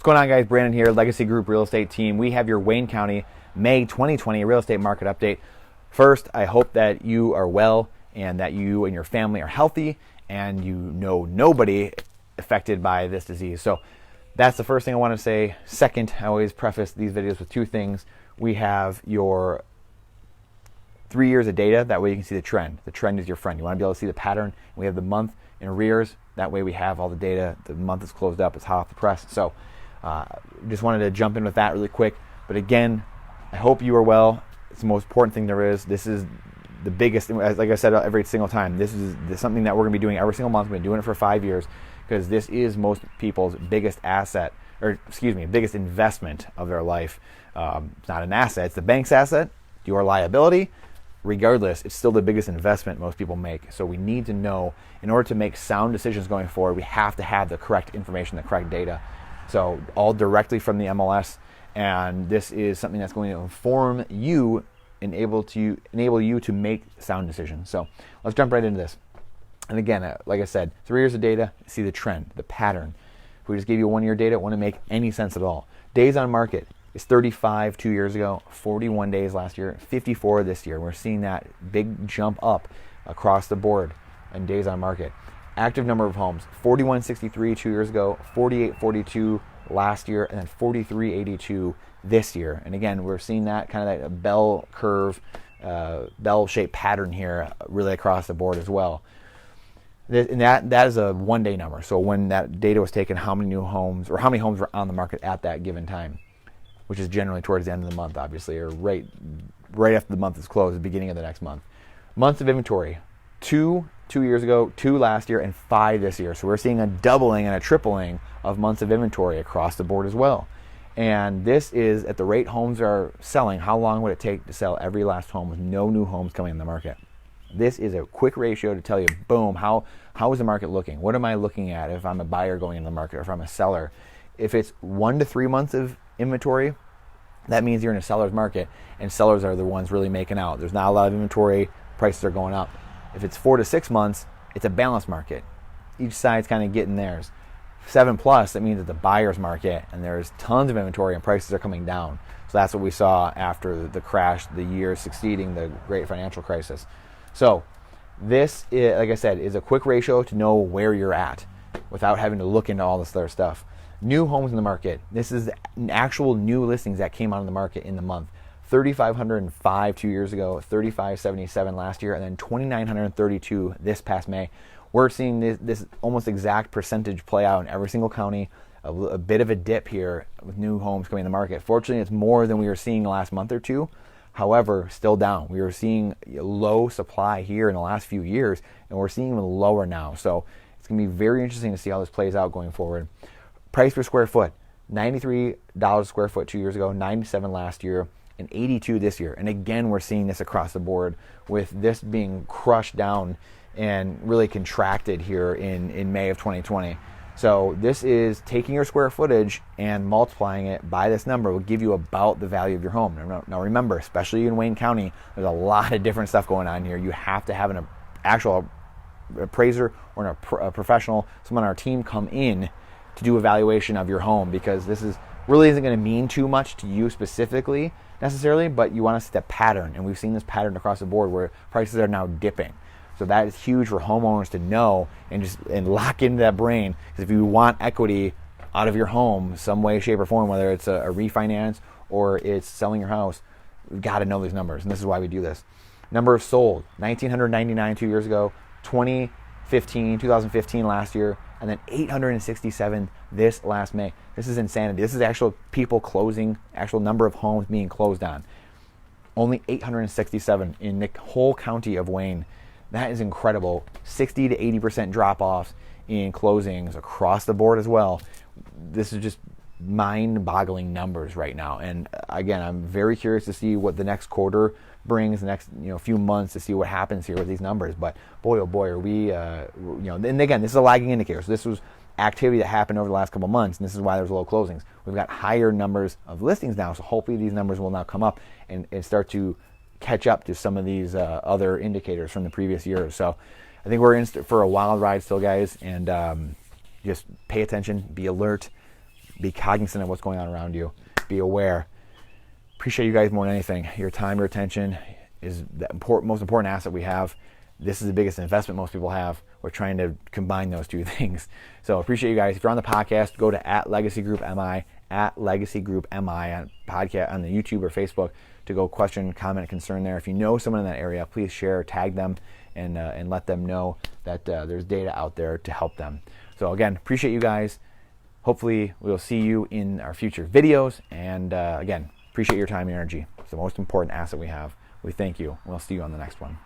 What's going on, guys? Brandon here, Legacy Group Real Estate Team. We have your Wayne County May 2020 real estate market update. First, I hope that you are well and that you and your family are healthy and you know nobody affected by this disease. So that's the first thing I want to say. Second, I always preface these videos with two things. We have your 3 years of data. That way you can see the trend. The trend is your friend. You want to be able to see the pattern. We have the month in arrears. That way we have all the data. The month is closed up. It's hot off the press. So just wanted to jump in with that really quick. But again, I hope you are well. It's the most important thing there is. This is the biggest, like I said every single time, this is something that we're going to be doing every single month. We've been doing it for 5 years because this is most people's biggest asset, or excuse me, biggest investment of their life. It's not an asset. It's the bank's asset, your liability. Regardless, it's still the biggest investment most people make. So we need to know, in order to make sound decisions going forward, we have to have the correct information, the correct data. So all directly from the MLS, and this is something that's going to inform you and enable you to make sound decisions. So let's jump right into this. And again, like I said, 3 years of data, see the trend, the pattern. If we just gave you 1 year data, it wouldn't make any sense at all. Days on market is 35 2 years ago, 41 days last year, 54 this year. We're seeing that big jump up across the board in days on market. Active number of homes, 4163 2 years ago, 4842 last year, and then 4382 this year. And again, we're seeing that kind of that bell curve, bell-shaped pattern here really across the board as well. And that is a 1 day number. So when that data was taken, how many new homes or how many homes were on the market at that given time, which is generally towards the end of the month, obviously, or right after the month is closed, the beginning of the next month. Months of inventory, 2 years ago, 2 last year, and 5 this year. So we're seeing a doubling and a tripling of months of inventory across the board as well. And this is at the rate homes are selling. How long would it take to sell every last home with no new homes coming in the market? This is a quick ratio to tell you, boom, how is the market looking? What am I looking at if I'm a buyer going in the market or if I'm a seller? If it's 1 to 3 months of inventory, that means you're in a seller's market, and sellers are the ones really making out. There's not a lot of inventory, prices are going up. If it's 4 to 6 months, it's a balanced market. Each side's kind of getting theirs. 7 plus, that means it's a buyer's market, and there's tons of inventory and prices are coming down. So that's what we saw after the crash, the year succeeding the great financial crisis. So this, is, like I said, is a quick ratio to know where you're at without having to look into all this other stuff. New homes in the market. This is actual new listings that came out in the market in the month. 3,505 2 years ago, 3,577 last year, and then 2,932 this past May. We're seeing this almost exact percentage play out in every single county. A bit of a dip here with new homes coming in the market. Fortunately, it's more than we were seeing the last month or two. However, still down. We were seeing low supply here in the last few years, and we're seeing even lower now. So it's going to be very interesting to see how this plays out going forward. Price per square foot, $93 a square foot 2 years ago, $97 last year, and $82 this year. And again, we're seeing this across the board with this being crushed down and really contracted here in May of 2020. So this is taking your square footage and multiplying it by this number will give you about the value of your home. Now remember, especially in Wayne County, there's a lot of different stuff going on here. You have to have an actual appraiser or a professional, someone on our team come in to do evaluation of your home, because this really isn't going to mean too much to you specifically necessarily, but you want to see the pattern, and we've seen this pattern across the board where prices are now dipping. So that is huge for homeowners to know and lock into that brain, because if you want equity out of your home some way, shape, or form, whether it's a refinance or it's selling your house, we've got to know these numbers, and this is why we do this. Number of sold, 1,999 2 years ago, 2015 last year, and then 867 this last May. This is insanity. This is actual people closing, actual number of homes being closed on. Only 867 in the whole county of Wayne. That is incredible. 60 to 80% drop-offs in closings across the board as well. This is just mind-boggling numbers right now. And again, I'm very curious to see what the next quarter brings, the next few months, to see what happens here with these numbers. But boy, oh boy, are we and again, this is a lagging indicator. So this was activity that happened over the last couple of months, and this is why there's low closings. We've got higher numbers of listings now, so hopefully these numbers will now come up and start to catch up to some of these other indicators from the previous years. So I think we're in for a wild ride still, guys, and just pay attention, be alert, Be cognizant of what's going on around you. Be aware. Appreciate you guys more than anything. Your time, your attention is the most important asset we have. This is the biggest investment most people have. We're trying to combine those two things. So appreciate you guys. If you're on the podcast, go to @LegacyGroupMI, @LegacyGroupMI on podcast on the YouTube or Facebook to go question, comment, concern there. If you know someone in that area, please share, tag them, and let them know that there's data out there to help them. So again, appreciate you guys. Hopefully we'll see you in our future videos. And again, appreciate your time and energy. It's the most important asset we have. We thank you. We'll see you on the next one.